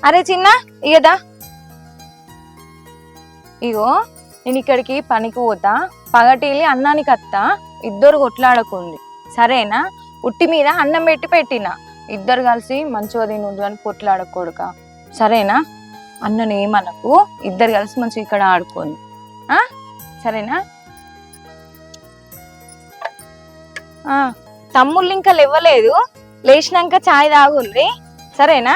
అరే చిన్న ఇయదా ఇగో నేను ఇక్కడికి పనికి పోతా పగటిల్లి అన్నానికి అత్తా ఇద్దరు కొట్లాడకుంది సరేనా ఉట్టి మీద అన్నం పెట్టిన ఇద్దరు కలిసి మంచిగా తినుండ్రు అని కొట్లాడకూడక సరేనా అన్నని ఏమనకు ఇద్దరు కలిసి మంచిగా ఇక్కడ ఆడుకోండి సరేనా తమ్ముళ్ళు ఇంకా లేవలేదు లేచినాక చాయ్ తాగుండ్రి సరేనా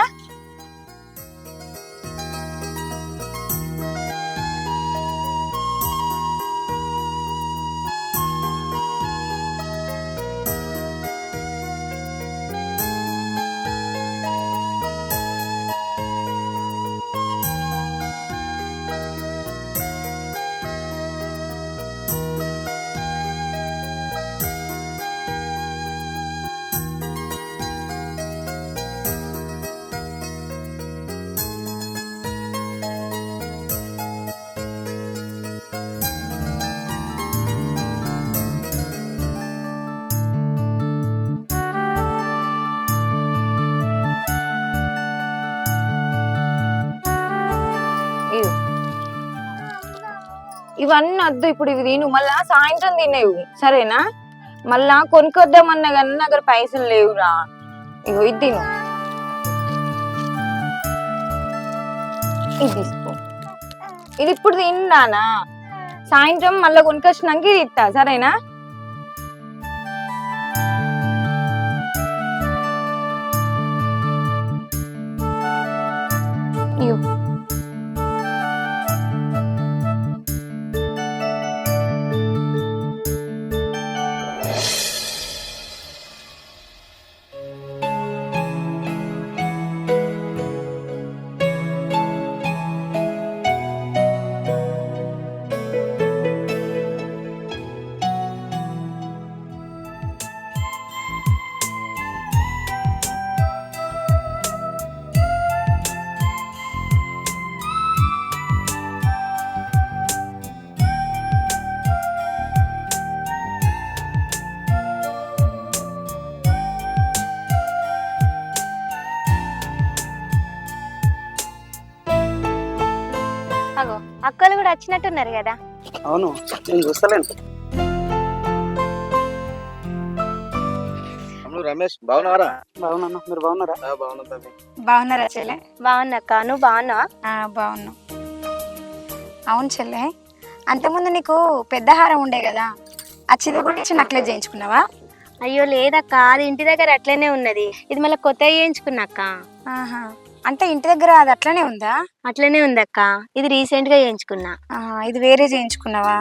ఇవన్నీ వద్దు ఇప్పుడు ఇవి తిను మళ్ళా సాయంత్రం తినేవు సరేనా మళ్ళా కొనుక్కొద్దామన్నా కానీ నా దగ్గర పైసలు లేవురా ఇగో ఇది తిను ఇది తీసుకో ఇది ఇప్పుడు తిన్నానా సాయంత్రం మళ్ళా కొనుకొచ్చినాక ఇది ఇస్తా సరేనా ఇవ్వు అక్కలు కూడా వచ్చినట్టున్నారు కదా అవును నేను చూస్తలేను రమేష్ బాగున్నారా బాగున్నా మీరు బాగున్నారా బాగున్నారా చెల్లె బాగున్నాక నువ్వు బాగున్నావా బాగున్నా అవును చెల్లె అంతకుముందు నీకు పెద్ద హారం ఉండే కదా ఆ చిన్న గురించి నక్లెస్ చేయించుకున్నావా అయ్యో లేదక్క అది ఇంటి దగ్గర అట్లనే ఉన్నది ఇది మళ్ళీ కొత్తగా చేయించుకున్నాక అంటే ఇంటి దగ్గర అది అట్లనే ఉందా అట్లనే ఉందక్క ఇది రీసెంట్ గా చేయించుకున్నా ఇది వేరే చేయించుకున్నావా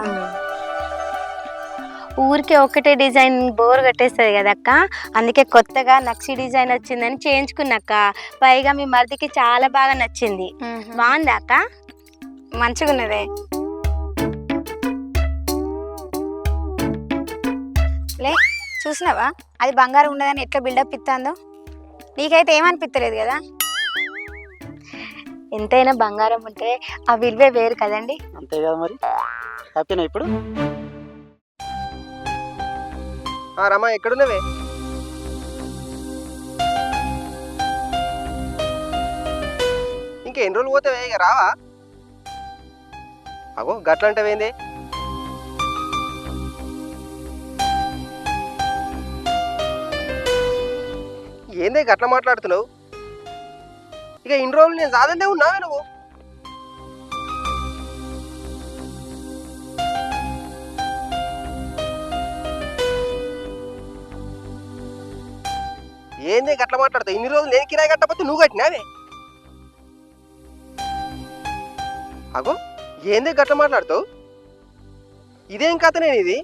ఊరికే ఒకటే డిజైన్ బోర్ కట్టేస్తుంది కదక్క అందుకే కొత్తగా నక్షి డిజైన్ వచ్చిందని చేయించుకున్నాక పైగా మీ మరిదికి చాలా బాగా నచ్చింది బాగుందా అక్క మంచిగా ఉన్నదే లే చూసినావా అది బంగారం ఉన్నదని ఎట్లా బిల్డప్ ఇస్తుందో నీకైతే ఏమనిపించలేదు కదా ఎంతైనా బంగారం ఉంటే ఆ విలువే వేరు కదండి అంతే కదా మరి హ్యాపీనా ఇప్పుడు రమా ఎక్కడున్నవే ఇంకా ఎన్ని రోజులు పోతావే ఇక రావా అగో గట్లంటావేంది ఏందే గట్ల మాట్లాడుతున్నావు ఇక ఇన్ని రోజులు నేను సాధంటే ఉన్నావే నువ్వు ఏందే గట్ల మాట్లాడతావు ఇన్ని రోజులు నేను కిరాయి కట్టకపోతే నువ్వు కట్టినావే అగో ఏందే గట్ల మాట్లాడతావు ఇదేం కథ నేను ఇది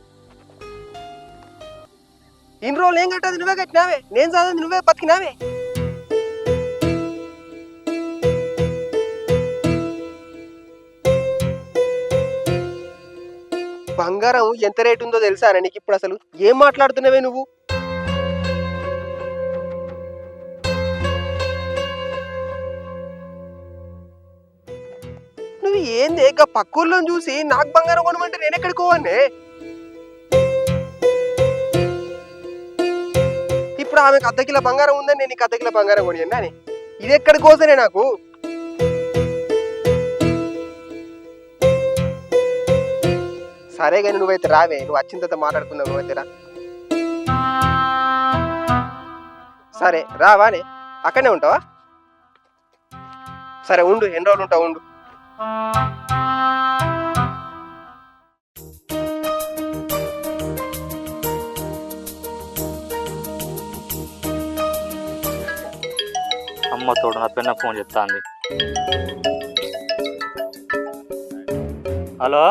ఇన్ని రోజులు ఏం కట్టదు నువ్వే కట్టినావే నేను చదివి నువ్వే బతికినావే బంగారం ఎంత రేటు ఉందో తెలుసా నీకు ఇప్పుడు అసలు ఏం మాట్లాడుతున్నావే నువ్వు నువ్వు ఏంది పక్కూర్లో చూసి నాకు బంగారం కొనమంటే నేను ఎక్కడికి పోవానే ఇప్పుడు ఆమెకు అర్ధ కిలో బంగారం ఉందని నేను నీకు అర్ధ కిలో బంగారం కొనియండి అని ఇది ఎక్కడి కోసనే నాకు సరే కానీ నువ్వైతే రావే, నువ్వు వచ్చిన తర్వాత మాట్లాడుకుందాం. నువ్వైతే రా. సరే రావానే, అక్కడనే ఉంటావా? సరే ఉండు, ఎన్ని రోజులు ఉంటావు ఉండు. అమ్మ తోడు నా పెన్న ఫోన్ చెప్తాంది. హలో,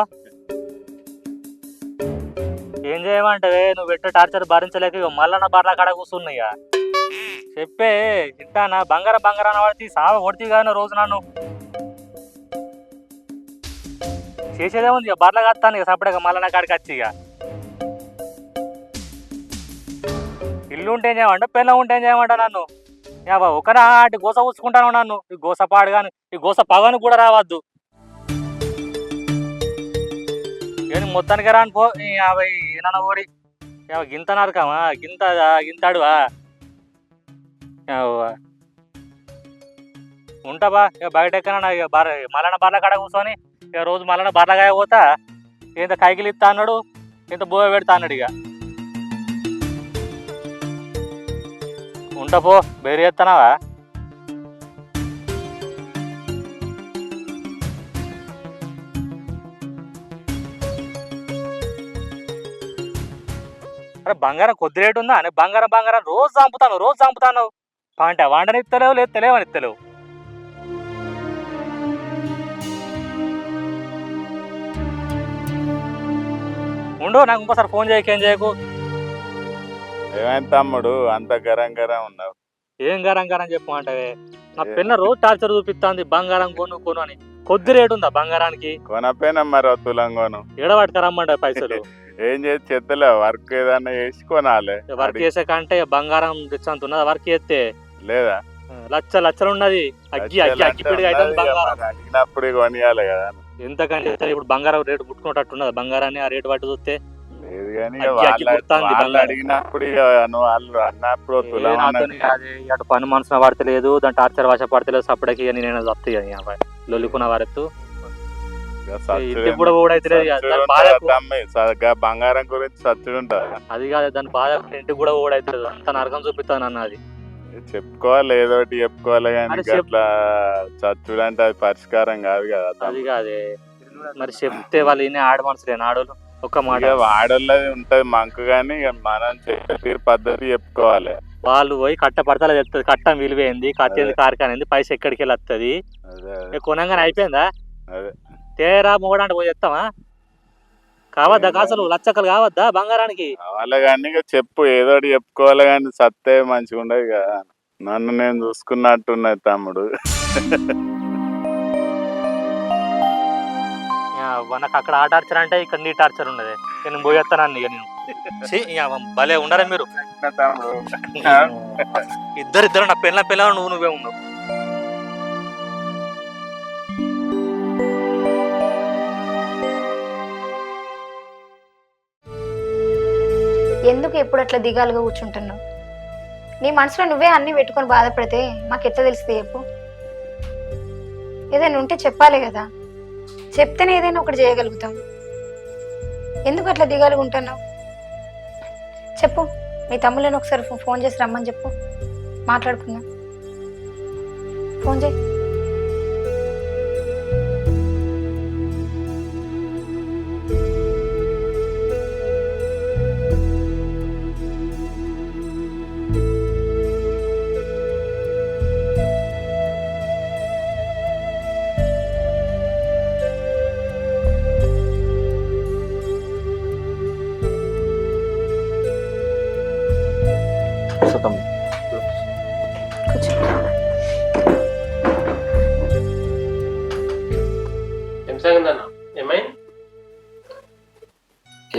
ఏం చేయమంటావే? నువ్వు పెట్టే టార్చర్ భరించలేక ఇక మళ్ళా నా బర్ల కాడ కూర్చున్నాయిగా. చెప్పే తింటానా? బంగారం బంగారం పడితే సావ కొడితే కానీ రోజు నన్ను చేసేదే ఉంది. ఇక బర్ల కత్తాను ఇక సపరేట్గా మళ్ళా నా కాడికి వచ్చి ఇక ఇల్లు ఉంటే ఏం చేయమంట, పెళ్ళ ఉంటే ఏం చేయమంట నన్ను? ఒకనాటి గోస కూర్చుకుంటాను నన్ను. ఈ గోస పాడు కానీ ఈ గోస పగను కూడా రావద్దు. నేను మొత్తానికి రాను పో. 50 ఏనా ఓడి గింత నరకమా? గింతాడువా? ఉంటాబా ఇక బయట ఎక్కనా? ఇక మళ్ళా బర్ల కాడ కూర్చొని ఇక రోజు మళ్ళా బర్లకాయ పోతా. ఇంత కైకిలు ఇస్తా అన్నాడు, ఇంత బోయ పెడతా అన్నాడు. ఇక ఉంటా పో. బేరు చేస్తానావా? అరే బంగారం కొద్ది రేటు ఉందా అని బంగారం బంగారం రోజు చంపుతాను. పంట వండనిస్తలేవు, లేదు తెలియవని ఇస్తలేవు. ఉండు, నాకు ఇంకోసారి ఫోన్ చేయకేం చేయకు. ఏమైంది తమ్ముడు అంత గరం ఉన్నావు? ఏం గరం చెప్పు అంటే నా పిల్ల రోజు టార్చర్ చూపిస్తాంది. బంగారం కొను అని. కొద్ది రేటు ఉందా బంగారానికి? కొనపోయినా మరి తులం కొను. ఎడబట్టుకరమ్మంట పైసలు. ఏం చేసి చెత్తలే వర్క్ ఏదన్నా వేసి కొనాలి. వర్క్ చేసే కంటే బంగారం తెచ్చంత ఉన్నదా? వర్క్ చేస్తే లేదా లక్షలు ఉన్నది. అగ్గిపిడిగా అయితే బంగారం అడిగినప్పుడు కొనియాలి కదా. ఎంతకంటే ఇప్పుడు బంగారం రేటు పుట్టుకున్నట్టు ఉన్నది. బంగారాన్ని ఆ రేటు పట్టు చూస్తే లేదు కానీ వాళ్ళు అడిగినప్పుడు వాళ్ళు అన్నప్పుడు తులం అటు పని మనసున పడతలేదు, దాని టార్చర్ వాస పడతలేదు. సపడకి నేను వస్తాయి లొల్లుకున్న వారెత్తు బంగారం గురించి సత్తుడు ఉంటుంది. అది కాదు, దాని బాధ ఇంటికి కూడా ఓడైతుంది. అంత నరకం చూపిస్తాను అన్న. అది చెప్పుకోవాలి, ఏదో ఒకటి చెప్పుకోవాలి. కానీ అట్లా చచ్చుడు అంటే అది పరిష్కారం కాదు కదా. అది కాదే మరి చెప్తే వాళ్ళు ఈయన ఆడ మనసులేని ఆడోళ్ళు ఒక్క మాట ఆడోళ్ళది ఉంటది మంకు. కానీ మనం చెప్పే పద్ధతి చెప్పుకోవాలి. వాళ్ళు పోయి కట్ట పడతలే చెప్తుంది. కట్టం విలువైంది, కట్టేది కార్ఖానేది, పైసా ఎక్కడికి వెళ్ళి వస్తుంది. కొనంగానే అయిపోయిందా? తేరా మొగడంటే పోయి చెప్తామా? కావద్దా కాసలు లచ్చక్కలు కావద్దా బంగారానికి? కావాలి కానీ చెప్పు, ఏదో ఒకటి చెప్పుకోవాలి. కానీ సత్తే మంచిగా ఉండదు కదా. నన్ను నేను చూసుకున్నట్టున్నది తమ్ముడు. నాకు అక్కడ ఆ టార్చర్ అంటే ఇక్కడ నీ టార్చర్ ఉన్నది. నేను పోయేస్తాను. ఇక నేను భలే ఉండరా మీరు ఇద్దరు. నా పిల్ల నువ్వే ఉన్నావు. ఎందుకు ఎప్పుడు అట్లా దిగాలుగా కూర్చుంటున్నావు? నీ మనసులో నువ్వే అన్ని పెట్టుకొని బాధపడితే మాకు ఎట్లా తెలిస్తే చెప్పు? ఏదైనా ఉంటే చెప్పాలి కదా. చెప్తేనే ఏదైనా ఒకటి చేయగలుగుతాం. ఎందుకు అట్లా దిగాలుగా ఉంటున్నావు? చెప్పు, మీ తమ్ముళ్ళని ఒకసారి ఫోన్ చేసి రమ్మని చెప్పు, మాట్లాడుకుందాం. ఫోన్ చేయి.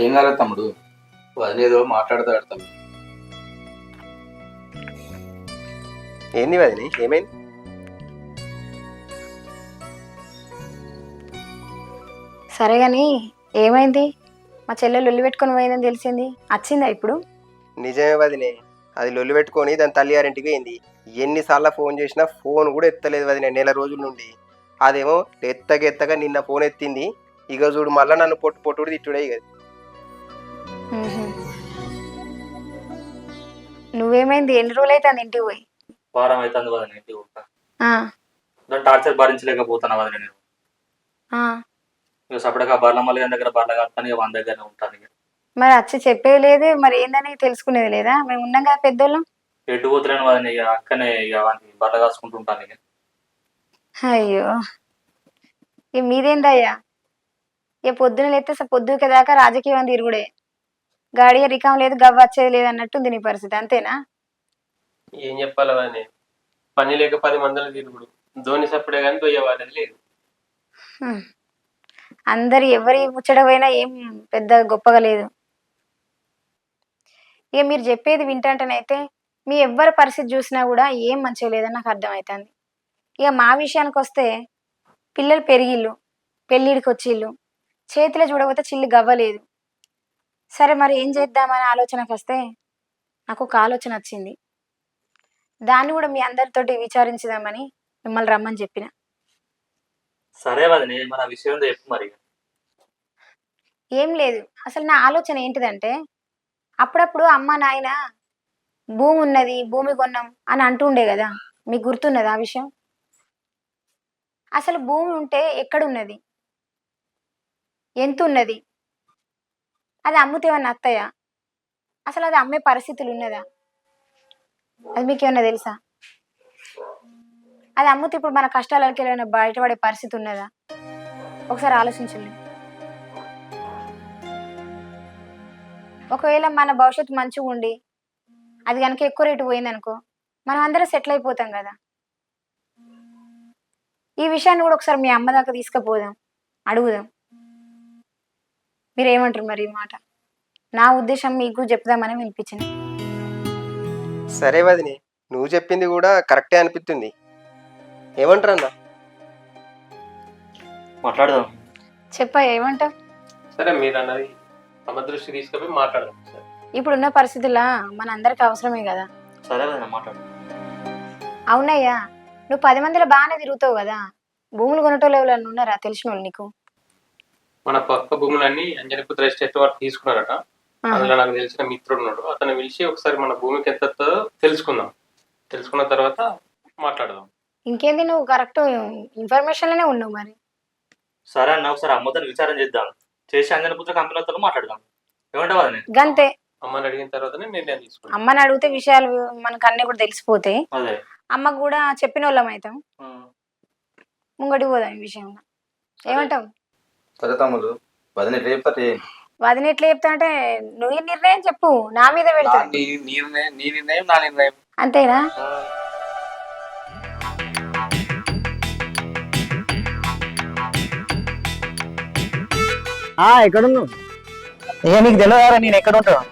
ఏం కాలేదు తమ్ముడు, వదిలేదో మాట్లాడతాడు తమ్ముడు. ఏంది వదిని, ఏమైంది? సరే గాని ఏమైంది? మా చెల్లెలు లొల్లి పెట్టుకొని పోయిందని తెలిసింది, వచ్చిందా ఇప్పుడు? నిజమే వదినే, అది లొల్లి పెట్టుకొని దాని తల్లి గారింటికి పోయింది. ఎన్నిసార్లు ఫోన్ చేసినా ఫోన్ కూడా ఎత్తలేదు వదినే, నెల రోజుల నుండి. అదేమో ఎత్తగా నిన్న ఫోన్ ఎత్తింది. ఇక చూడు మళ్ళా నన్ను పొట్టు పొట్టుడు తిట్టుడే ఇక. నువ్వేమైంది? ఎన్ని రోజులు అయితే ఇంటికి పోయి? వారం అవుతుంది వదిన ఇంటికి పోతా. ఆ, దాని టార్చర్ భరించలేకపోతున్నా వదిన నేను. ఆ. ఇక సపరేట్గా బర్ల మళ్ళీ దగ్గర బర్ల కలుపుతాను, ఇక 100 దగ్గరనే ఉంటాను. ఇక మరి వచ్చి చెప్పేది లేదు, మరి ఏందని తెలుసుకునేది లేదా? మేము ఉన్నాం కదా పెద్దోళ్ళం. ఎటు పోతులేను వదిన, ఇక అక్కనే ఇక వానికి బర్ల కాసుకుంటుంటాను. ఇక అయ్యో, ఇక మీదేందయ్యా? ఇక పొద్దున లేస్తే పొద్దుకే దాకా రాజకీయం తిరుగుడే, గాడి రికం లేదు, గవ్వ వచ్చేది లేదు అన్నట్టుంది నీ పరిస్థితి, అంతేనా? ఏం చెప్పాలి అని పని లేక 10 మందిలో తిరుగుడు, ధోని సప్పుడే కానీ దొయ్యవాడేది లేదు. అందరు ఎవరి ముచ్చట పోయినా ఏం పెద్ద గొప్పగా లేదు. ఇక మీరు చెప్పేది వింటంటేనైతే మీ ఎవ్వరి పరిస్థితి చూసినా కూడా ఏం మంచిగా లేదని నాకు అర్థమవుతుంది. ఇక మా విషయానికి వస్తే పిల్లలు పెరిగిళ్ళు, పెళ్ళిడికి వచ్చిళ్ళు, చేతిలో చూడకపోతే చిల్లు గవ్వలేదు. సరే మరి ఏం చేద్దామని ఆలోచనకు వస్తే నాకు ఒక ఆలోచన వచ్చింది. దాన్ని కూడా మీ అందరితోటి విచారించుదామని మిమ్మల్ని రమ్మని చెప్పిన. సరే వదిన, మన విషయం ఏందో చెప్పు మరి. ఏం లేదు, అసలు నా ఆలోచన ఏంటిదంటే, అప్పుడప్పుడు అమ్మ నాయన భూమి ఉన్నది, భూమి కొన్నాం అని అంటుండే కదా, మీకు గుర్తున్నది ఆ విషయం? అసలు భూమి ఉంటే ఎక్కడున్నది, ఎంత ఉన్నది, అది అమ్ముతే ఏమన్నా అత్తయ్య? అసలు అది అమ్మే పరిస్థితులు ఉన్నదా? అది మీకు ఏమన్నా తెలుసా? అది అమ్ముతే ఇప్పుడు మన కష్టాలకి ఏమైనా బయటపడే పరిస్థితి ఉన్నదా? ఒకసారి ఆలోచించండి. ఒకవేళ మన భవిష్యత్తు మంచిగా ఉండి అది కనుక ఎక్కువ రేటు పోయిందనుకో, మనం అందరం సెటిల్ అయిపోతాం కదా. ఈ విషయాన్ని కూడా ఒకసారి మీ అమ్మ దాకా తీసుకుపోదాం, అడుగుదాం. మీరేమంటారు మరి ఈ మాట? నా ఉద్దేశం మీకు చెప్దామని వినిపించింది. సరే వదిని, నువ్వు చెప్పింది కూడా కరెక్టే అనిపిస్తుంది. ఏమంటారు అన్న? మాట్లాడదాం. చెప్పా, ఏమంటావు? సరే మీరు అన్నది అమ్మ దృష్టి తీసుకుపోయి మాట్లాడదాం. సరే ఇప్పుడున్న పరిస్థితుల్లో మన అందరికి అవసరమే కదా. సరే వదిన, మాట్లాడు. అవునయ్యా, నువ్వు 10 మందిలో బాగానే తిరుగుతావు కదా, భూములు కొనటోళ్ళు ఎవరైనా ఉన్నారా తెలిసిన వాళ్ళు నీకు? మన పక్క భూములన్నీ అంజనీపుత్ర ఎస్టేట్ వారు తీసుకున్నారట. అందులో నాకు తెలిసిన మిత్రుడు ఉన్నాడు, అతను పిలిచి ఒకసారి మన భూమికి ఎంత తెలుసుకుందాం. తెలుసుకున్న తర్వాత మాట్లాడదాం. ఇంకేంది, నువ్వు కరెక్ట్ ఇన్ఫర్మేషన్ లోనే ఉన్నావు మరి. సరే అన్న, ఒకసారి అమ్మతో విచారం చేద్దాం, చేసి అంజనపుత్ర కంపెనీలతో మాట్లాడదాం. ఏమంటావు వదిన? గంతే. అమ్మని అడిగిన తర్వాతనే నిర్ణయం తీసుకుంటాం. అమ్మని అడిగితే విషయాలు మనకు అన్ని కూడా తెలిసిపోతాయి. అదే అమ్మకు కూడా చెప్పిన వాళ్ళం అవుతాం. ముంగడి పోదాం ఈ విషయంలో. ఏమంటావు? సరే తమ్ముడు, వదిన ఎట్లా చెప్తారు? వదిన ఎట్లా చెప్తా అంటే, నువ్వు నిర్ణయం చెప్పు, నా మీద పెడతా. నీ నిర్ణయం నా నిర్ణయం. అంతేనా? ఎక్కడున్నావు? ఇక నీకు తెలియదారా నేను ఎక్కడ ఉంటాను?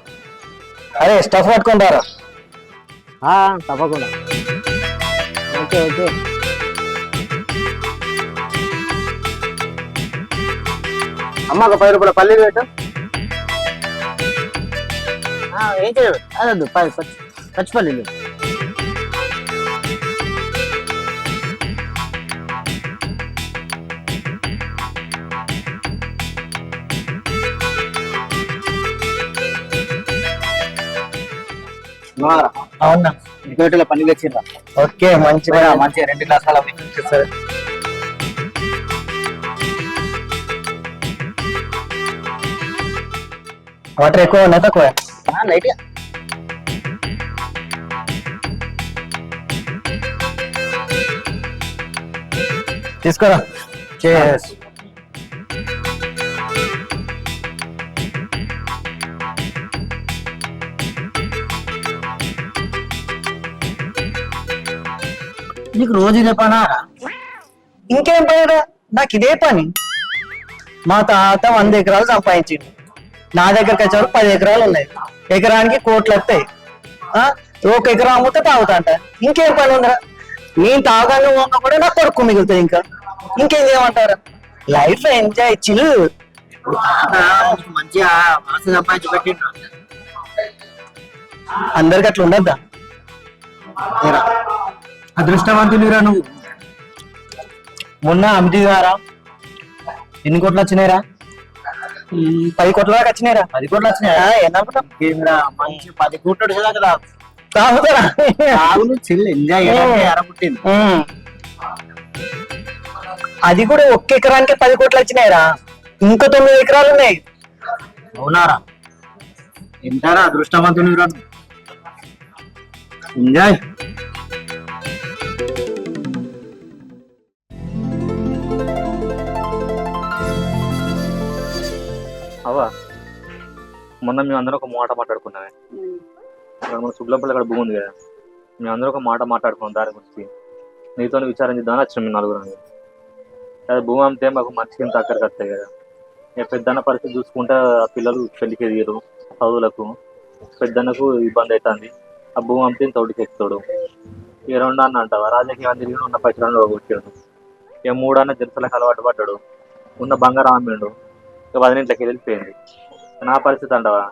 అరే స్టఫ్ పట్టుకుంటారా? తప్పకుండా. Okay okay. అమ్మ ఒక 10 రూపాయల పల్లీలు పెట్టు. ఏం చేయదు, అదొద్దు, పచ్చి పల్లీలు. అవునా, ఇంకోటిలో పని తెచ్చిర్రా? ఓకే, మంచిగా 2 గ్లాసాలు సరే. వాటర్ ఎక్కువ ఉన్నా తక్కువ? లైట్ గా తీసుకోరా. చేస్. నీకు రోజు ఇదే పనా? ఇంకేం పనిరా, నాకు ఇదే పని. మా తాత 100 ఎకరాలు సంపాదించిండు, నా దగ్గరకు వచ్చేవారు 10 ఎకరాలు ఉన్నాయి. ఎకరానికి కోట్లు వస్తాయి. 1 ఎకరా అమ్ముతే తాగుతా అంట. ఇంకేం పని ఉందిరా? నేను తాగాను కూడా నా కొడుకు మిగులుతుంది. ఇంకేం చేయమంటారా? Life enjoy chill. మంచిగా సంపాదించి పెట్టిండ్రు. అందరికి అట్లా ఉండద్దా? అదృష్టవంతులురా నువ్వు. మొన్న అమితి ద్వారా ఎన్ని కోట్లు వచ్చినాయిరా? 10 కోట్ల దాకా వచ్చినాయిరా. 10 కోట్లు వచ్చినాయా? ఏమనుకుంటా మంచి 10 కోట్లు కదా తాగుతారా? చిల్లు ఎంజాయ్ పుట్టింది. అది కూడా ఒక్క ఎకరానికి 10 కోట్లు వచ్చినాయిరా. ఇంకా 9 ఎకరాలు ఉన్నాయి. అవునారా? ఎంతారా అదృష్టవంతుని ఎంజాయ్. అవా మొన్న మేము అందరం ఒక మాట మాట్లాడుకున్నామే. మన సుబ్లపల్లి అక్కడ భూమి ఉంది కదా, మేము అందరం ఒక మాట మాట్లాడుకున్నాం దాని గురించి. నీతో విచారం చేద్దామని వచ్చినాం మేము నలుగురు. అది భూమి అమ్మితే మాకు మనిషికి ఇంత అక్కడికి వస్తాయి కదా. ఇక పెద్దన్న పరిస్థితి చూసుకుంటే ఆ పిల్లలు పెళ్లికి ఎదిగారు, చదువులకు పెద్దన్నకు ఇబ్బంది అవుతుంది. ఆ భూమి అమ్మితే తోటికి ఎక్కుతాడు. ఇక 2 అన్న అంటావా రాజకీయం తిరిగి ఉన్న పైసలను కొట్టాడు. ఇక 3 అన్న జెర్సలకు అలవాటు పడ్డాడు, ఉన్న బంగారం అమ్మిండు. ఇక 10 ఇంట్లోకి వెళ్ళిపోయింది. నా పరిస్థితి అంటావా?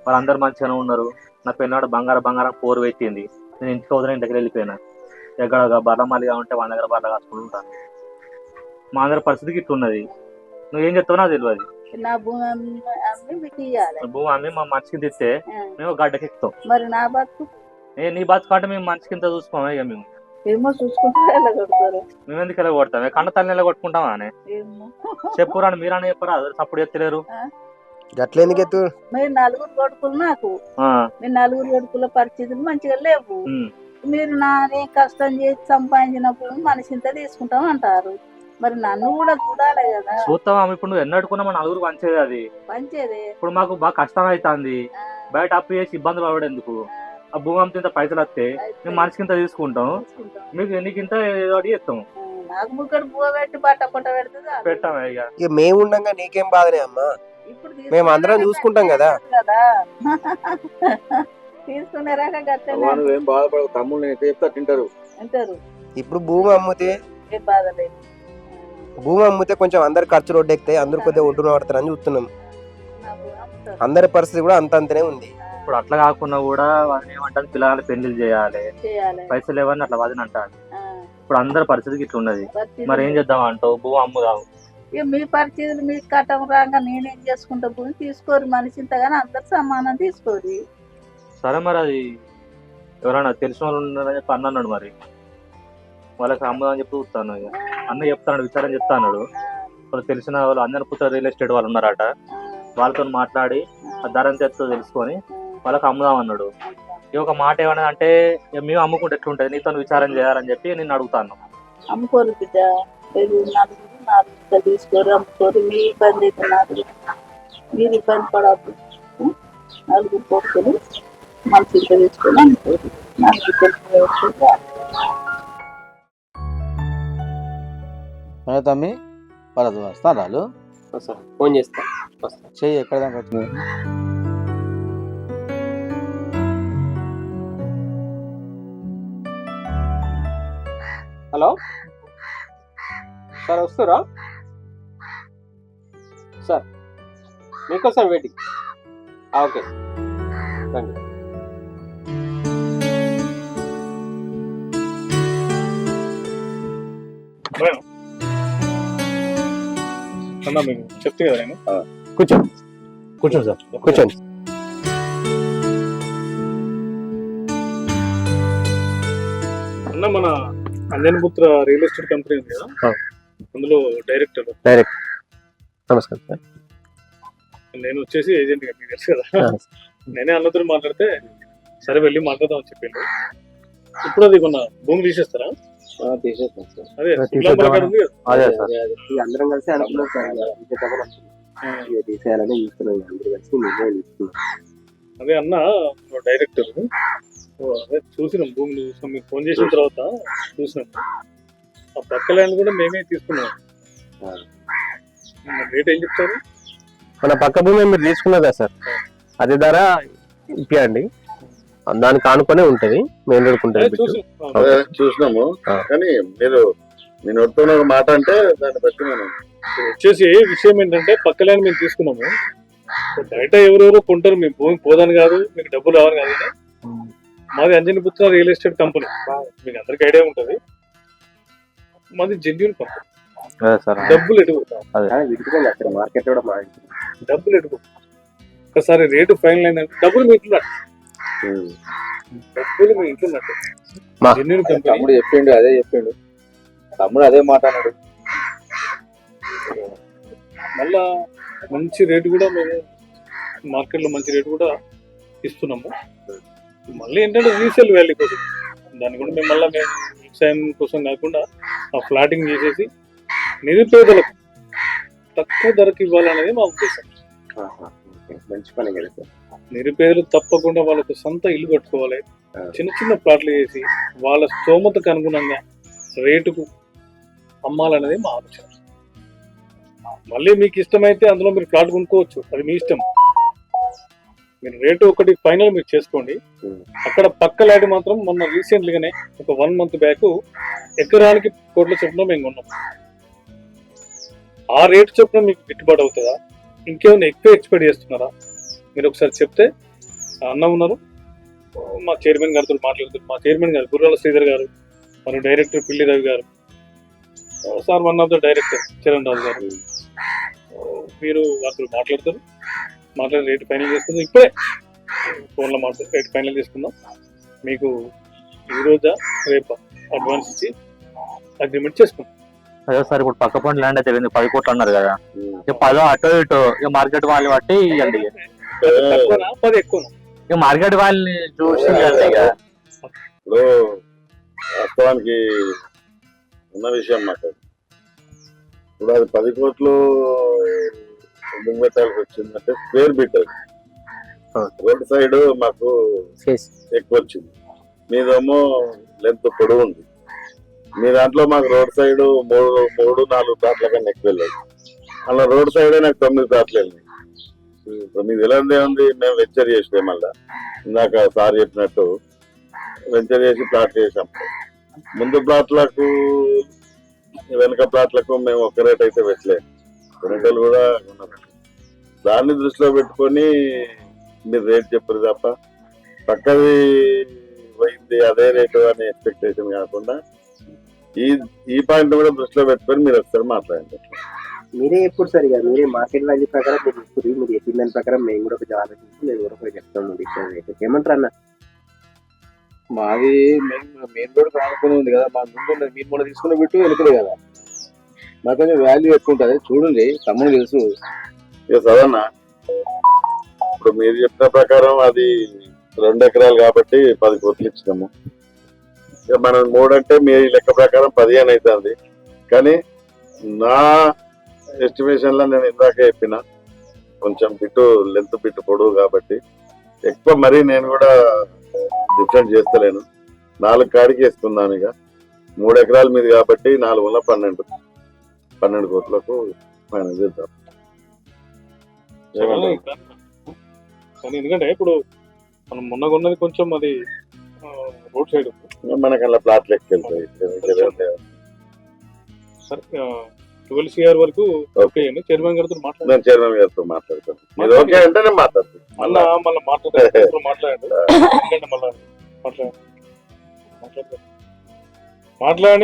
వాళ్ళందరూ మంచిగానే ఉన్నారు. నా పెళ్ళాడు బంగారం పోరు పెట్టింది. నేను ఇంటికి వదిలిన ఇంటికి వెళ్ళిపోయినా. ఎక్కడ బర్ర మళ్ళీగా ఉంటే వాళ్ళ దగ్గర బర్ర కాసుకుంటూ ఉంటాను. మా అందరి పరిస్థితికి ఇట్లున్నది. నువ్వేం చెప్తావు నాకు తెలియదు. నా భూమి అమ్మి మీకు ఇయ్యాలి. భూమి అమ్మి మా మనిషికి తెస్తే మేము గడ్డకి ఎక్కుతాం. మరి నా బతుకు నీ బతుకు అంటే మేము మనిషికి ఇంత చూసుకోమే. ఇక మేము ఏమో చూసుకుంటే ఎలా కొడతారు. మేము ఎందుకు ఎలా కొడతామే? కన్న తల్లి ఎలా కొట్టుకుంటామా అని చెప్పురా. మీరని చెప్పరా? అప్పుడు ఎత్తలేరు. గట్లెందుకు ఎత్తు? మీరు 4 కొడుకులు నాకు. మీరు 4 కొడుకుల పరిస్థితులు మంచిగా లేవు. మీరు నేను కష్టం చేసి సంపాదించినప్పుడు మనిషి ఇంత తీసుకుంటాం అంటారు. మరి నన్ను కూడా చూడాలి కదా. చూస్తావా? ఇప్పుడు నువ్వు ఎన్నడుకున్నా మన నలుగురు పంచేది అది పంచేది. ఇప్పుడు మాకు బాగా కష్టం అవుతుంది. బయట అప్పు చేసి ఇబ్బందులు పడేందుకు ఆ భూమి అమ్మితే ఇంత పైసలు వస్తే మేము మనిషికి ఇంత తీసుకుంటాం. మీకు ఎన్నికింత ఏదో అడిగి ఇస్తాం. నాకు ముక్కడు పువ్వు పెట్టి బట్ట పొట్ట పెడుతుంది పెట్టామే. ఇక మేము ఉండగా నీకేం బాధనే అమ్మా? మేము అందరం చూసుకుంటాం కదా. తీసుకునే రకం ఏం బాధపడవు, తమ్ముళ్ళు నేను చెప్తా తింటారు. ఇప్పుడు భూమి అమ్మితే ఏం బాధ లేదు. భూమి అమ్మితే కొంచెం అందరు ఖర్చు రోడ్డు ఎక్కుతాయి, అందరు కొద్దిగా ఒడ్డున పడతారని చూస్తున్నాం. అందరి పరిస్థితి కూడా అంతంతనే ఉంది. ఇప్పుడు అట్లా కాకుండా కూడా వదిన ఏమంటారు, పిల్లలు పెళ్లి చేయాలి, పైసలు లేవని అట్లా వదిన అంటారు. ఇప్పుడు అందరి పరిస్థితికి ఇట్లా ఉన్నది. మరి ఏం చేద్దాం అంటావు? భూమి అమ్ముదాం. ఇక మీ పరిస్థితులు మీకు కట్టం రాగా నేనేం చేసుకుంటా? భూమి తీసుకోరు మనిషి ఇంతగానే అందరు సమానం తీసుకోరు. సరే మరి అది ఎవరైనా తెలిసిన వాళ్ళు ఉన్నారని చెప్పి అన్నాడు. మరి వాళ్ళకి అమ్ముదాం అని చెప్పి చూస్తాను. ఇక అన్న చెప్తాడు, విచారం చెప్తా అన్నాడు. వాళ్ళు తెలిసిన వాళ్ళు అందరి పుత్ర రియల్ ఎస్టేట్ వాళ్ళు ఉన్నారట. వాళ్ళతో మాట్లాడి ఆ ధర ఎంత తెలుసుకొని వాళ్ళకి అమ్ముదాం అన్నాడు. ఈ ఒక మాట ఏమన్నా అంటే మేము అమ్ముకుంటే ఎట్లుంటది, నీతో విచారం చేయాలని చెప్పి నేను అడుగుతాను. అమ్ముకోరు బిడ్డ, 4 తీసుకోరు, అమ్ముకోరు. మీ ఇబ్బంది అవుతున్నారు, మీరు ఇబ్బంది పడద్దు. 4 కొడుకులు మంచి ఇంత తీసుకొని అమ్ముకోరు. 4 తమ్మి వాళ్ళది వస్తాను రాళ్ళు ఫోన్ చేస్తా. చెయ్యి ఎక్కడ దాకా వచ్చింది? హలో సార్, వస్తారా సార్? మీకోసం వెయిటింగ్. ఓకే రండి. అన్నా మీకు చెప్తే కదా నేను. కూర్చోండి సార్, కూర్చోండి. అన్న మన అంజనపుత్ర రియల్ ఎస్టేట్ కంపెనీ ఉంది కదా, అందులో డైరెక్టర్. నమస్కారం సార్. నేను వచ్చేసి ఏజెంట్ గా, మీకు తెలుసు కదా. నేనే అన్నతో మాట్లాడితే సరే వెళ్ళి మాట్లాడదాం అని చెప్పిండు. ఇప్పుడు అది కొన్న భూమి తీసేస్తారా? తీసేస్తాం సార్. అదే సుబ్లపల్లి ఉంది కదా. అందరం కలిసి అనుకున్నాం సార్, తీసేయాలని చూస్తున్నాం. అందరూ కలిసి నిర్ణయం తీసుకున్నాం. అదే అన్న డైరెక్టర్ అదే చూసినాం, భూమిని చూసినాం. మీకు ఫోన్ చేసిన తర్వాత చూసినాం. ఆ పక్క ల్యాండ్ కూడా మేమే తీసుకున్నాం. రేట్ ఏం చెప్తారు? మన పక్క భూమి మీరు తీసుకున్నారు కదా సార్, అదే ధర ఇప్పియండి. దానికి ఆనుకునే ఉంటది, మెయిన్ రోడ్ ఉంటుంది. చూసినాము కానీ మీరు మీ నోటితో ఒక మాట అంటే దాన్ని బట్టి మనం వచ్చేసి విషయం ఏంటంటే పక్క ల్యాండ్ మేము తీసుకున్నాము. బయట ఎవరెవరో కొంటారు, మేము భూమి పోదాని కాదు, మీకు డబ్బులు రావని కాదు. మాది అంజనపుత్ర రియల్ ఎస్టేట్ కంపెనీ, మీకు అందరికి ఐడియా ఉంటుంది. మాది జెన్యూన్ కంపెనీ. డబ్బులు ఎటు పోతాం? మార్కెట్ కూడా డబ్బులు ఎటు పోతాం? ఒకసారి రేటు ఫైనల్ అయిందంటే డబ్బులు మీ ఇంట్లో డబ్బులు మీ ఇంట్లో ఉన్నట్టు. Genuine company. తమ్ముడు చెప్పిండు, అదే చెప్పిండు. తమ్ముడు అదే మాట అన్నాడు. మళ్ళా మంచి రేటు కూడా మేము మార్కెట్లో మంచి రేటు కూడా ఇస్తున్నాము. మళ్ళీ ఏంటంటే రీసేల్ వాల్యూ కోసం దాన్ని కూడా మేము మళ్ళీ మేము వ్యవసాయం కోసం కాకుండా ఆ ఫ్లాటింగ్ చేసేసి నిరుపేదలకు తక్కువ ధరకు ఇవ్వాలనేది మా ఉద్దేశం. మంచి పని కదా. నిరుపేదలు తప్పకుండా వాళ్ళకు సొంత ఇల్లు కట్టుకోవాలి. చిన్న చిన్న ప్లాట్లు వేసి వాళ్ళ స్తోమతకు అనుగుణంగా రేటుకు అమ్మాలనేది మా ఆలోచన. మళ్ళీ మీకు ఇష్టమైతే అందులో మీరు ప్లాట్ కొనుక్కోవచ్చు, అది మీ ఇష్టం. మీరు రేటు ఒకటి ఫైనల్ మీరు చేసుకోండి. అక్కడ పక్క ల్యాండ్ మాత్రం మొన్న రీసెంట్లీగానే ఒక 1 month బ్యాక్ ఎకరానికి కోట్ల చొప్పున మేము కొన్నాం. ఆ రేటు చొప్పున మీకు గిట్టుబాటు అవుతుందా, ఇంకేమైనా ఎక్కువ ఎక్స్పెక్ట్ చేస్తున్నారా? మీరు ఒకసారి చెప్తే. అన్న ఉన్నారు, మా చైర్మన్ గారితో మాట్లాడుతున్నారు. మా చైర్మన్ గారు గుర్రాల శ్రీధర్ గారు, మన director Pilli Ravi garu, sir one of the director Charan Raju garu, మీరు వారితో మాట్లాడతారు. మాట్లాడి రేటు ఫైనల్ చేసుకుందాం. ఇప్పుడే ఫోన్లో మాట్లాడి రేటు ఫైనల్ చేసుకుందాం. మీకు ఈ రోజా రేపు అడ్వాన్స్ ఇచ్చి అగ్రిమెంట్ చేసుకుందాం. అదే సార్, ఇప్పుడు పక్క పంట ల్యాండ్ అయితే 10 కోట్లు అన్నారు కదా, ఇక 10 అటో ఇటో ఇక మార్కెట్ వాళ్ళని బట్టి ఇవ్వండి. తక్కువనా 10 ఎక్కువనా? ఇక మార్కెట్ వాళ్ళని చూసి ఇవ్వండి. ఇక ఇప్పుడు వాస్తవానికి ఉన్న విషయం మాట. ఇప్పుడు అది 10 కోట్లు ఎందుకు పెట్టాల్సి వచ్చిందంటే స్క్వేర్ ఫీట్ అది రోడ్ సైడ్ మాకు ఎక్కువ వచ్చింది, మీదేమో లెంత్ పొడవు ఉంది. మీ దాంట్లో మాకు రోడ్ సైడ్ 3-4 ప్లాట్ల కన్నా ఎక్కువ వెళ్ళాయి. అలా రోడ్ సైడే నాకు 9 ప్లాట్లు వెళ్ళినాయి. మీకు తెలియదే ఉంది, మేము వెంచర్ చేసినాం. మళ్ళా ఇందాక సార్ చెప్పినట్టు వెంచర్ చేసి ప్లాట్ చేసాం. ముందు ప్లాట్లకు వెనక ప్లాట్లకు మేము ఒక్క రేట్ అయితే పెట్టలేము, వెనకలు కూడా ఉన్నారు. దాన్ని దృష్టిలో పెట్టుకొని మీరు రేట్ చెప్పరు తప్ప పక్కది పోయింది అదే రేటు అనే ఎక్స్పెక్టేషన్ కాకుండా ఈ పాయింట్ కూడా దృష్టిలో పెట్టుకొని మీరు ఒకసారి మాట్లాడండి. మీరే ఎప్పుడు సరిగా మీరే మార్కెట్ వాల్యూ ప్రకారం మీరు ఇప్పుడు మీరు చెప్పిన దాని ప్రకారం మేము కూడా కొంచెం ఆలోచించి మేము కూడా కొంచెం చెప్తాము. ఏమంటారు అన్న? మాది మెయిన్ రోడ్ కానుకొని ఉంది కదా, మా ముందు మీరు కూడా తీసుకుని పెట్టు వెనుకలే కదా, మాకు కొంచెం వాల్యూ ఎక్కువ ఉంటుంది. చూడండి, తమ్ముడు తెలుసు. ఇక చదవన్నా, ఇప్పుడు మీరు చెప్పిన ప్రకారం అది 2 ఎకరాలు కాబట్టి 10 కోట్లు ఇచ్చినాము. ఇక మనం 3 అంటే మీ లెక్క ప్రకారం 15 అవుతుంది. కానీ నా ఎస్టిమేషన్ లో నేను ఇందాక చెప్పిన కొంచెం బిట్టు లెంత్ బిట్టు పొడవు కాబట్టి ఎక్కువ మరీ నేను కూడా డిఫరెంట్ చేస్తలేను. 4 కాడికి వేసుకుందాం. ఇక 3 ఎకరాల మీద కాబట్టి 4 12 కోట్లకు ఫైనల్ చేద్దాం. కానీ ఎందుకంటే ఇప్పుడు మనం మొన్న కొన్నది కొంచెం అది రోడ్ సైడ్ మనకి అలా ప్లాట్లు ఎక్కెళ్తాయి. సరే 12 CR వరకు ఓకే అండి. చైర్మన్ గారితో నేను చైర్మన్ గారితో మాట్లాడతాను. మీరు ఓకే అంటే నేను మాట్లాడతాను. మళ్ళీ మాట్లాడండి.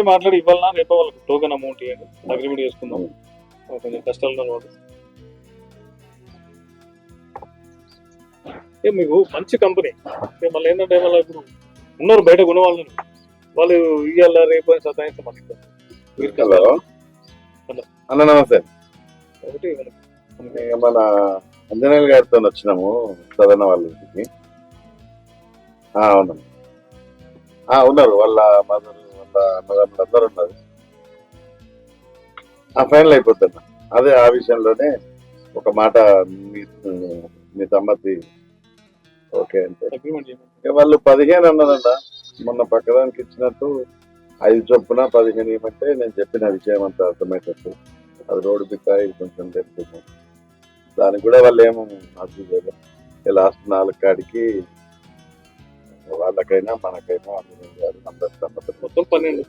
మాట్లాడి ఇవ్వాలన్నా రేపు వాళ్ళకి టోకెన్ అమౌంట్ ఇవ్వండి, అగ్రిమెంట్ చేసుకుందాం. కొంచెం కష్టాలు వాళ్ళు మీకు మంచి కంపెనీ. మళ్ళీ ఏంటంటే వాళ్ళ ఇప్పుడు ఉన్నారు బయట కొనే వాళ్ళు ఇవ్వాల రేపు అని సతాయిస్తాం. హలో అన్న, నమస్తే. ఒకటి మన అంజనేయులు గారితో వచ్చినాము సదన వాళ్ళ ఇంటికి. అవునమ్మా, ఉన్నారు. వాళ్ళ మదర్ వాళ్ళ అన్నదమ్ములు అందరు ఉన్నారు. ఫైనల్ అయిపోతున్నా. అదే ఆ విషయంలోనే ఒక మాట మీ సమ్మతి ఓకే అంటే వాళ్ళు 15 అన్నదంట. మొన్న పక్కదానికి ఇచ్చినట్టు 5 చొప్పున 15 ఇవ్వమంటే నేను చెప్పిన విషయం అంతా అర్థమయ్యేటట్టు అది రోడ్డు బిక్కాయి కొంచెం తెలుస్తుంది. దానికి కూడా వాళ్ళు ఏమో అర్థం లాస్ట్ 4 కాడికి వాళ్ళకైనా మనకైనా అందరూ మొత్తం 12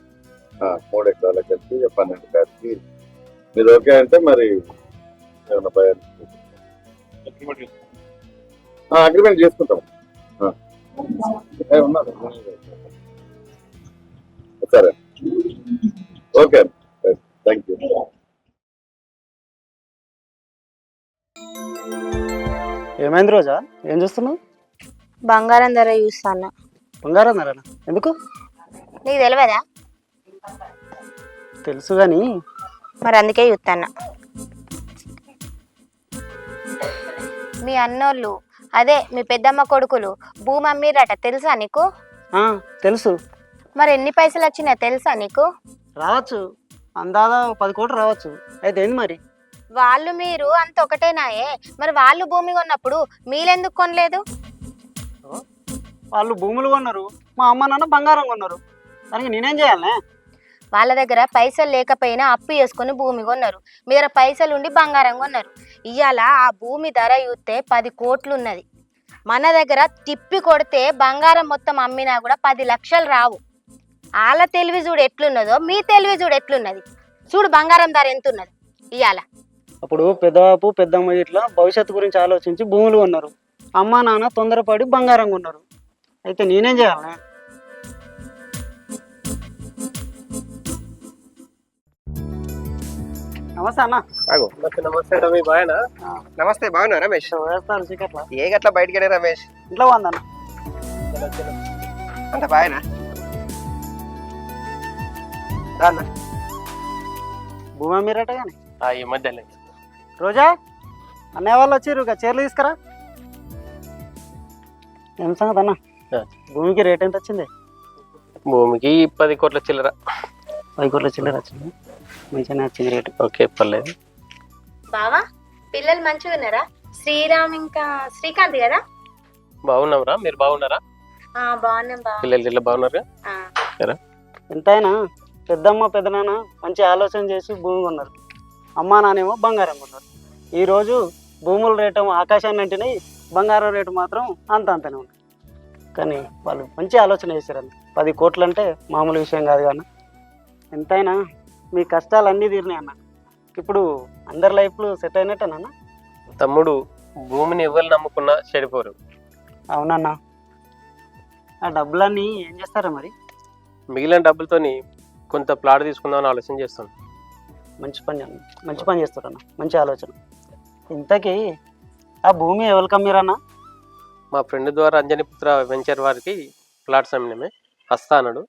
3 ఎకరాల కలిసి 12 కాడికి మీరు ఓకే అంటే మరి ఏమన్నా భయం అగ్రిమెంట్ చేసుకుంటాం. ఉన్నారు సరే, ఓకే, థ్యాంక్ యూ. ఏమైంది రోజా? ఏం చూస్తున్నావు? బంగారం ధర చూస్తాను. బంగారం ధరనా? ఎందుకు? నీకు తెలియదా? తెలుసు కానీ మరి అందుకే చూస్తాను. మీ అన్నోళ్ళు అదే మీ పెద్దమ్మ కొడుకులు భూమి అమ్మిరట, తెలుసా నీకు? తెలుసు. మరి ఎన్ని పైసలు వచ్చినాయి తెలుసా నీకు? రావచ్చు, అందాదా 10 కోట్లు రావచ్చు. అయితే ఏంది మరి? వాళ్ళు మీరు అంత ఒకటేనాయే, మరి వాళ్ళు భూమి కొన్నప్పుడు మీరెందుకు కొనలేదు? వాళ్ళు భూములు కొన్నారు, మా అమ్మ నాన్న బంగారం కొన్నారు, దానికి నేనేం చేయాలనే? వాళ్ళ దగ్గర పైసలు లేకపోయినా అప్పు చేసుకుని భూమి కొన్నారు, మీ దగ్గర పైసలు ఉండి బంగారం కొన్నారు. ఇవాళ ఆ భూమి ధర చూస్తే 10 కోట్లు ఉన్నది. మన దగ్గర తిప్పి కొడితే బంగారం మొత్తం అమ్మినా కూడా 10 లక్షలు రావు. వాళ్ళ తెలివి చూడు ఎట్లున్నదో, మీ తెలివి చూడు ఎట్లున్నది. చూడు బంగారం ధర ఎంత ఉన్నది ఇవాళ. అప్పుడు పెద్దబాపు పెద్దమ్మ ఇట్లా భవిష్యత్తు గురించి ఆలోచించి భూములు కొన్నారు, అమ్మ నాన్న తొందరపడి బంగారం కొన్నారు. అయితే నేనేం చేయాలనే? నమస్తే అన్న. నమస్తే రమేష్, బాయనా? నమస్తే, బాగున్నా రమేష్? వేస్తాను చీకట్లా. ఏ గట్లా బయటికి రమేష్? ఇంట్లో వందన్న. అంత బాయనా? రాన్న. భూమి అమ్మిరట కానీ ఈ మధ్యలో రోజా అన్నయ్య వాళ్ళు వచ్చిర్రు, చీరలు తీసుకురా. ఏం సంగతి అన్న? భూమికి రేట్ ఎంత వచ్చింది? భూమికి 10 కోట్ల చిల్లర. 10 కోట్ల చిల్లర వచ్చింది, మంచిగానే వచ్చింది రేటు. ఓకే, పర్లేదు. బావా పిల్లలు మంచిగా ఉన్నారా? శ్రీరామ్ ఇంకా శ్రీకాంత్ కదా? బాగున్నారా? మీరు బాగున్నారా? బాగున్నాం బావ. పిల్లలు బాగున్నారు? ఎంతైనా పెద్దమ్మ పెద్దనాన్న మంచి ఆలోచన చేసి భూమి కొన్నారు, అమ్మా నాన్నేమో బంగారం కొన్నారు. ఈరోజు భూముల రేటు ఆకాశాన్ని అంటేనే, బంగారం రేటు మాత్రం అంతనే ఉంది. కానీ వాళ్ళు మంచి ఆలోచన చేశారు. 10 కోట్లు అంటే మామూలు విషయం కాదు కానీ. ఎంతైనా మీ కష్టాలు అన్నీ తీరినాయి అన్న. ఇప్పుడు అందరి లైఫ్లు సెట్ అయినట్టేనన్నా? తమ్ముడు, భూమిని ఎవరు నమ్ముకున్నా చెడిపోరు. అవునన్నా. ఆ డబ్బులన్నీ ఏం చేస్తారా మరి? మిగిలిన డబ్బులతోని కొంత ప్లాట్ తీసుకుందామని ఆలోచన చేస్తాను. మంచి పని చేస్తారన్న, మంచి ఆలోచన. ఇంతకీ ఆ భూమి ఎవరికి అమ్మిరన్నా? మా ఫ్రెండ్ ద్వారా అంజనిపుత్ర వెంచర్ వారికి ప్లాట్స్ అమ్మినమే, వస్తా అన్నాడు.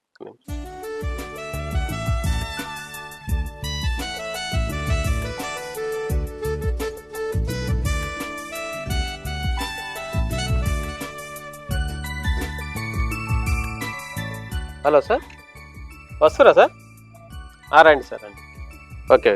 హలో సార్, వస్తురా సార్? రండి సార్, రండి. ఓకే.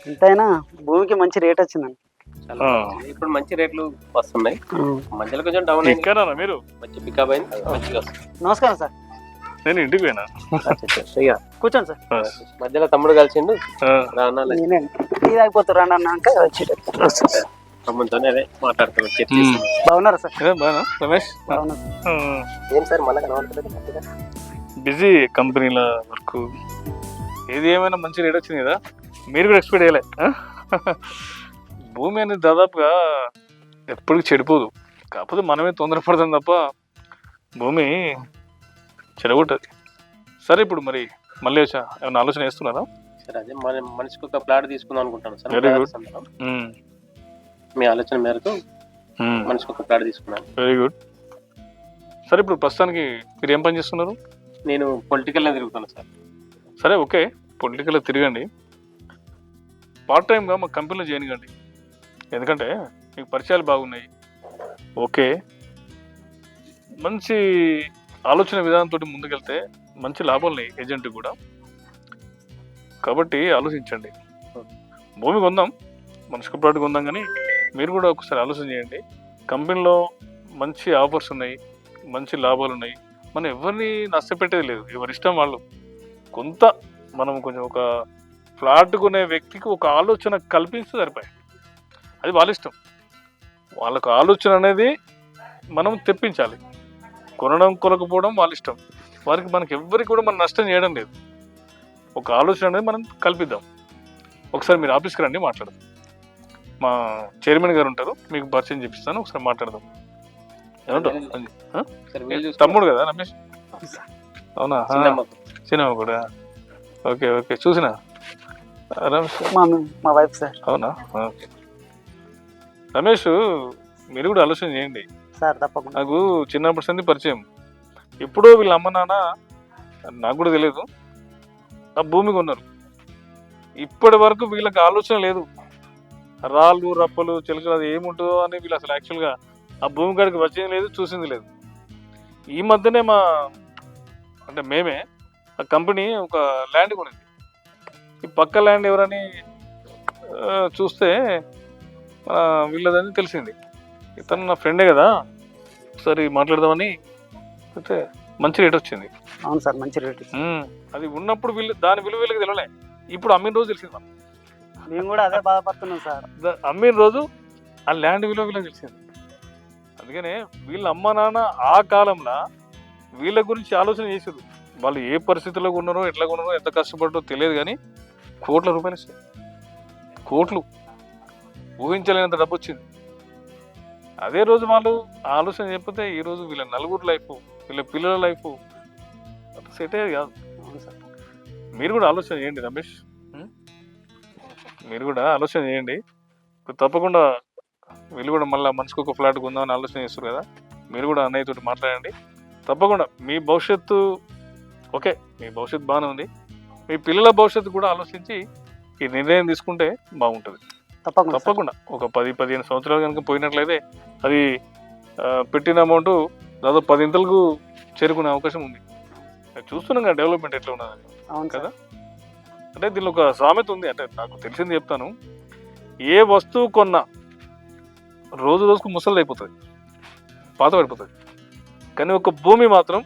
ఎంతైనా భూమికి మంచి రేట్ వచ్చిందండి. ఇప్పుడు మంచి రేట్లు వస్తున్నాయి. మధ్యలో కొంచెం డౌన్ అయింది, మీరు మంచి పికప్ అయింది, మంచిగా వస్తుంది. నమస్కారం సార్. నేను ఇంటికి పోయినా. కూర్చోండి సార్. మధ్యలో తమ్ముడు కలిసిండు, నేనే ఇది అయిపోతారు రండి అన్నాక తమ్ముడితోనే అదే మాట్లాడుతున్నాను. బాగున్నారా సార్? బాగా రమేష్. బాగున్నారు. ఏం సార్ మళ్ళీ కనబడుతుంది? బిజీ కంపెనీల వర్క్. ఏది ఏమైనా మంచి రేట్ వచ్చింది కదా, మీరు కూడా ఎక్స్పెక్ట్ చేయలే. భూమి అనేది దాదాపుగా ఎప్పటికీ చెడిపోదు, కాకపోతే మనమే తొందరపడతాం తప్ప భూమి చెడగొట్టదు. సరే, ఇప్పుడు మరి మళ్ళీ వచ్చా ఏమైనా ఆలోచన వేస్తున్నారా? సరే, అదే మనిషికి ఒక ప్లాట్ తీసుకుందాం అనుకుంటాను సార్. Very good. మీ ఆలోచన మేరకు మనిషికి ఒక ప్లాట్ తీసుకున్నాను. Very good. సరే, ఇప్పుడు ప్రస్తుతానికి మీరు ఏం పని చేస్తున్నారు? నేను పొలిటికల్లో తిరుగుతాను సార్. సరే, ఓకే, పొలిటికల్లో తిరగండి. పార్ట్ టైమ్గా మా కంపెనీలో జాయిన్ కండి, ఎందుకంటే మీకు పరిచయాలు బాగున్నాయి. ఓకే, మంచి ఆలోచన విధానంతో ముందుకెళ్తే మంచి లాభాలు ఉన్నాయి ఏజెంట్ కూడా. కాబట్టి ఆలోచించండి. భూమి కొందాం, మనిషికి ప్లాట్ కొందాం, కానీ మీరు కూడా ఒకసారి ఆలోచన చేయండి. కంపెనీలో మంచి ఆఫర్స్ ఉన్నాయి, మంచి లాభాలు ఉన్నాయి. మనం ఎవరిని నష్టపెట్టేది లేదు, ఎవరి ఇష్టం వాళ్ళు. కొంత మనం కొంచెం ఒక ఫ్లాట్ కొనే వ్యక్తికి ఒక ఆలోచన కల్పిస్తే సరిపోయి, అది వాళ్ళ ఇష్టం. వాళ్ళకు ఆలోచన అనేది మనం తెప్పించాలి. కొనడం కొనకపోవడం వాళ్ళ ఇష్టం. వారికి మనకి ఎవ్వరికి కూడా మనం నష్టం చేయడం లేదు. ఒక ఆలోచన అనేది మనం కల్పిద్దాం. ఒకసారి మీరు ఆఫీస్కి రండి, మాట్లాడదాం. మా చైర్మన్ గారు ఉంటారు, మీకు పరిచయం చేపిస్తాను, ఒకసారి మాట్లాడదాం. ఏమంటారు? తమ్ముడు కదా రమేష్? అవునా? సినిమా కూడా ఓకే ఓకే చూసినా రమేష్ మా వైఫ్ సార్. అవునా? ఓకే రమేష్, మీరు కూడా ఆలోచన చేయండి సార్. తప్పకుండా. నాకు చిన్నప్పటి సంది పరిచయం. ఎప్పుడో వీళ్ళ అమ్మ నాన్న, నాకు కూడా తెలియదు, ఆ భూమి కొన్నారు. ఇప్పటి వరకు వీళ్ళకి ఆలోచన లేదు, రాళ్ళు రప్పలు చిలకలు అది ఏముంటుందో అని వీళ్ళు అసలు యాక్చువల్గా ఆ భూమి కాడికి వచ్చింది లేదు, చూసింది లేదు. ఈ మధ్యనే మేమే ఆ కంపెనీ ఒక ల్యాండ్ కొనింది. ఈ పక్క ల్యాండ్ ఎవరని చూస్తే వీళ్ళదని తెలిసింది. ఇతను నా ఫ్రెండే కదా, ఒకసారి మాట్లాడదామని అయితే మంచి రేట్ వచ్చింది. అవును సార్, మంచి రేట్. అది ఉన్నప్పుడు దాని విలువ వీళ్ళకి తెలియలే, ఇప్పుడు అమ్మిన రోజు తెలిసింది. మేము కూడా అదే బాధపడుతున్నాం సార్. అమ్మిన రోజు ఆ ల్యాండ్ విలువ వీళ్ళకి తెలిసింది. అందుకనే వీళ్ళ అమ్మ నాన్న ఆ కాలంలో వీళ్ళ గురించి ఆలోచన చేసారు. వాళ్ళు ఏ పరిస్థితుల్లో ఉన్నారో, ఎట్లా ఉన్నారో, ఎంత కష్టపడ్డో తెలియదు, కానీ కోట్ల రూపాయలు ఇస్తారు. కోట్లు, ఊహించలేనంత డబ్బు వచ్చింది. అదే రోజు వాళ్ళు ఆలోచన చెప్పితే ఈరోజు వీళ్ళ నలుగురు లైఫ్, వీళ్ళ పిల్లల లైఫ్ సెట్ అయ్యేది కాదు. మీరు కూడా ఆలోచన చేయండి రమేష్, మీరు కూడా ఆలోచన చేయండి. తప్పకుండా వీళ్ళు కూడా మళ్ళీ మనిషికి ఒక ఫ్లాట్ కొందామని ఆలోచన చేస్తారు కదా, మీరు కూడా అన్నయ్యతో మాట్లాడండి. తప్పకుండా మీ భవిష్యత్తు ఓకే, మీ భవిష్యత్తు బాగానే ఉంది, మీ పిల్లల భవిష్యత్తు కూడా ఆలోచించి ఈ నిర్ణయం తీసుకుంటే బాగుంటుంది. తప్పకుండా ఒక 10-15 సంవత్సరాలు కనుక పోయినట్లయితే అది పెట్టిన అమౌంట్ దాదాపు 10 ఇంతలకు చేరుకునే అవకాశం ఉంది. చూస్తున్నాం కదా డెవలప్మెంట్ ఎట్లా ఉన్నదని. అవును కదా. అంటే దీనిలో ఒక సామెత ఉంది, అంటే నాకు తెలిసింది చెప్తాను. ఏ వస్తువు కొన్నా రోజు రోజుకు ముసలి అయిపోతుంది, పాత పడిపోతుంది, కానీ ఒక భూమి మాత్రం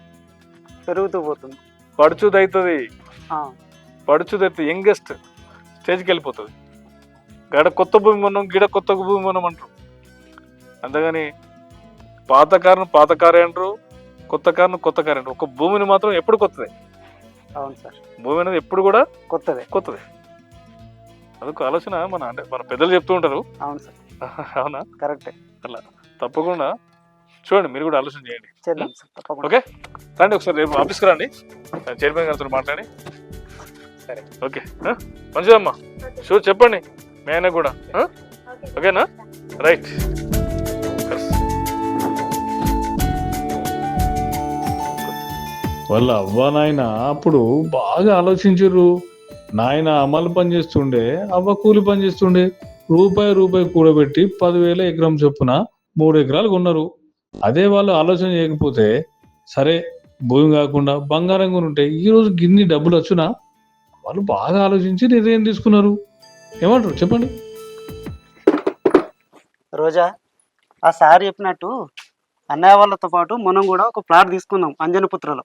పెరుగుతూ పోతుంది, పడుచుదవుతుంది. యంగెస్ట్ స్టేజ్కి వెళ్ళిపోతుంది. గడ కొత్త భూమి కొన్నాం, గిడ కొత్త భూమి కొన్నాం అంటారు. అంతేగాని పాత కారే అంటారు, కొత్త కారు అంటారు. ఒక భూమిని మాత్రం ఎప్పుడు కొత్తదే. అవును సార్, భూమి అనేది ఎప్పుడు కూడా కొత్తదే. అదొక ఆలోచన మన పెద్దలు చెప్తూ ఉంటారు. అవును సార్. అవునా? కరెక్టే. అలా తప్పకుండా చూడండి, మీరు కూడా ఆలోచన చేయండి. చేద్దాం సార్, తప్పకుండా. ఓకే రండి, ఒకసారి రేపు ఆఫీస్కి రండి, చైర్మన్ గారితో మాట్లాడి. సరే ఓకే, మంచిదమ్మా. షూర్ చెప్పండి మీ ఆయన కూడా. ఓకేనా? రైట్. వాళ్ళ అవ్వ నాయన అప్పుడు బాగా ఆలోచించారు. నాయన అమలు పని చేస్తుండే, అవ్వ కూలి పని చేస్తుండే. రూపాయి కూడబెట్టి 10,000 ఎకరం చొప్పున 3 ఎకరాలు కొన్నారు. అదే వాళ్ళు ఆలోచన చేయకపోతే, సరే భూమి కాకుండా బంగారం కొని ఉంటే ఈ రోజు గిన్ని డబ్బులు వచ్చునా? వాళ్ళు బాగా ఆలోచించి నిర్ణయం తీసుకున్నారు. ఏమంటారు చెప్పండి? రోజా, ఆ సార్ చెప్పినట్టు అన్నయ్య వాళ్ళతో పాటు మనం కూడా ఒక ప్లాట్ తీసుకుందాం అంజనపుత్రలో.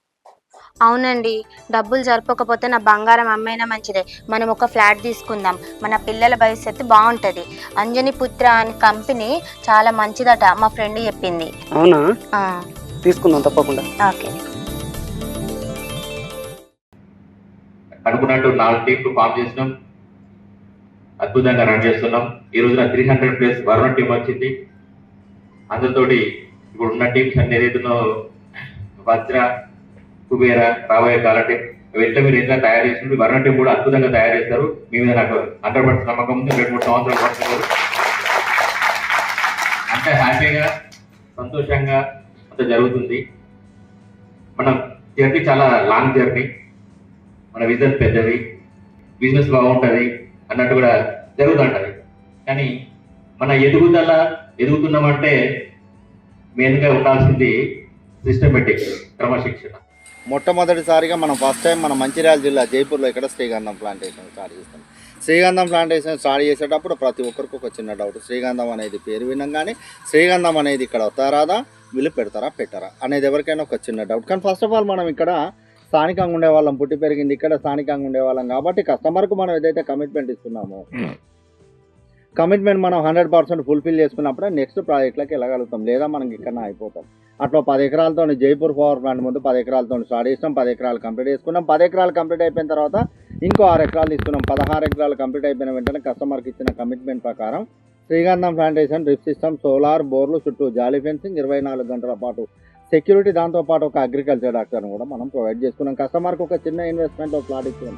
అవునండి, డబ్బులు సరిపోకపోతే నా బంగారం అమ్మైనా మంచిదే. మనం ఒక ఫ్లాట్ తీసుకుందాం, మన పిల్లల భవిష్యత్తు బాగుంటుంది. అంజని పుత్ర అనే కంపెనీ చాలా మంచిదట, మా ఫ్రెండ్ చెప్పింది. అవునా? తీసుకుందాం తప్పకుండా. ఓకే. అనుకున్నట్టు 4 టీంలు ఫామ్ చేసినాం, అద్భుతంగా రన్ చేస్తున్నాం. ఈ రోజున 300+ వరుణ టీం వచ్చింది. అందరితోటి ఇప్పుడు ఉన్న టీమ్స్ అన్ని ఏదైతుందో వజ్ర, కుబేర, రాబోయే కాలంటే వెంట మీరు ఎంత తయారు చేసినప్పుడు వరుణ టీం కూడా అద్భుతంగా తయారు చేస్తారు. మీ మీద నాకు 100% నమ్మకం ఉంది. 2-3 సంవత్సరాలు పడుతున్నారు. అంత హ్యాపీగా సంతోషంగా అంత జరుగుతుంది. మన జర్నీ చాలా లాంగ్ జర్నీ, మన విజన్ పెద్దది, బిజినెస్ బాగుంటుంది అన్నట్టు కూడా జరుగుతుంటుంది. కానీ మన ఎదుగుతున్నామంటే మెయిన్గా ఉండాల్సింది సిస్టమేటిక్ క్రమశిక్షణ. మొట్టమొదటిసారిగా మనం ఫస్ట్ టైం మన మంచిర్యాల జిల్లా జైపూర్లో ఇక్కడ శ్రీగంధం ప్లాంటేషన్ స్టార్ట్ చేస్తాం. శ్రీగంధం ప్లాంటేషన్ స్టార్ట్ చేసేటప్పుడు ప్రతి ఒక్కరికి ఒక చిన్న డౌట్, శ్రీగంధం అనేది పేరు విన్నాం కానీ శ్రీగంధం అనేది ఇక్కడ వస్తారాదా, వీళ్ళు పెడతారా పెట్టారా అనేది ఎవరికైనా ఒక చిన్న డౌట్. కానీ ఫస్ట్ ఆఫ్ ఆల్ మనం ఇక్కడ స్థానికంగా ఉండేవాళ్ళం, పుట్టి పెరిగింది ఇక్కడ, స్థానికంగా ఉండేవాళ్ళం కాబట్టి కస్టమర్కు మనం ఏదైతే కమిట్మెంట్ ఇస్తున్నామో కమిట్మెంట్ మనం 100% ఫుల్ఫిల్ చేసుకున్నప్పుడే నెక్స్ట్ ప్రాజెక్ట్లోకి వెళ్ళగలుగుతాం, లేదా మనం ఇక్కడ అయిపోతాం. అట్లా 10 ఎకరాలతో జైపూర్ పవర్ ప్లాంట్ ముందు 10 ఎకరాలతో స్టార్ట్ చేసినాం. 10 ఎకరాలు కంప్లీట్ చేసుకున్నాం. 10 ఎకరాలు కంప్లీట్ అయిపోయిన తర్వాత ఇంకో 6 ఎకరాలు తీసుకున్నాం. 16 ఎకరాలు కంప్లీట్ అయిపోయిన వెంటనే కస్టమర్కి ఇచ్చిన కమిట్మెంట్ ప్రకారం శ్రీగంధం ప్లాంటేషన్ డ్రిప్ సిస్టమ్, సోలార్ బోర్లు, చుట్టూ జాలీ ఫెన్సింగ్, 24 గంటల పాటు సెక్యూరిటీ, దాంతోపాటు ఒక అగ్రికల్చర్ డాక్టర్ని కూడా మనం ప్రొవైడ్ చేసుకున్నాం. కస్టమర్కి ఒక చిన్న ఇన్వెస్ట్మెంట్లో ప్లాట్ ఇచ్చాం.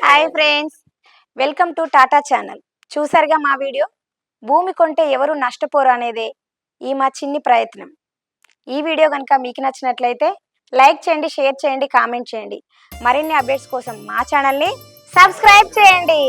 Hi friends, welcome to Tata channel. చూసారుగా మా వీడియో. భూమి కొంటే ఎవరు నష్టపోరు అనేదే ఈ మా చిన్ని ప్రయత్నం. ఈ వీడియో కనుక మీకు నచ్చినట్లయితే లైక్ చేయండి, షేర్ చేయండి, కామెంట్ చేయండి. మరిన్ని అప్డేట్స్ కోసం మా ఛానల్ని సబ్స్క్రైబ్ చేయండి.